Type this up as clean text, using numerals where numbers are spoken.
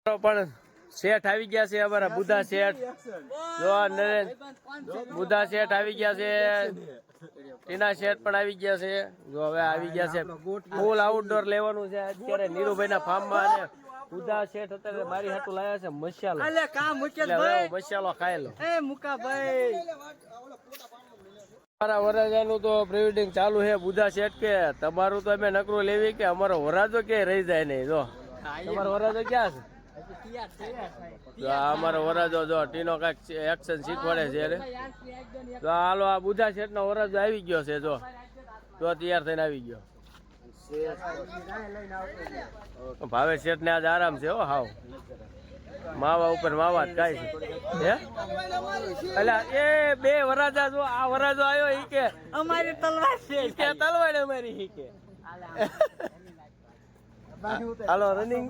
પણ શેઠ આવી ગયા છે અમારા બુધા શેઠ જો નરેન બુધા શેઠ આવી ગયા છે ટીના શેઠ પણ આવી ગયા છે જો હવે આવી ગયા છે ફૂલ આઉટડોર લેવાનું છે અત્યારે નીરુભાઈ ના ફાર્મ માં અને બુધા શેઠ અત્યારે મારી હાટું લાયા છે મસાલો મસાલો ખાઈ લો અમારા વરાજાનું તો પ્રિવેડિંગ ચાલુ છે બુધા શેઠ કે તમારું તો અમે નકરું લેવી કે અમારો વરાજો કે રહી જાય નહીં જો તમારો વરાજો ક્યાં છે અમારો વરાજો જો ટીનો કઈક એક્શન શીખવાડે છે તો હાલો આ બુધા શેઠ નો વરાજો આવી ગયો છે જો તૈયાર થઈને આવી ગયો ભાવે શેઠ ને આજ આરામ છે હો હાવ માવા ઉપર માવા જ કાય છે એટલે એ બે વરાજા જો આ વરાજો આવ્યો ઈ કે અમારી તલવાર છે કે તલવાર અમારી ઈ કે હાલો રનિંગ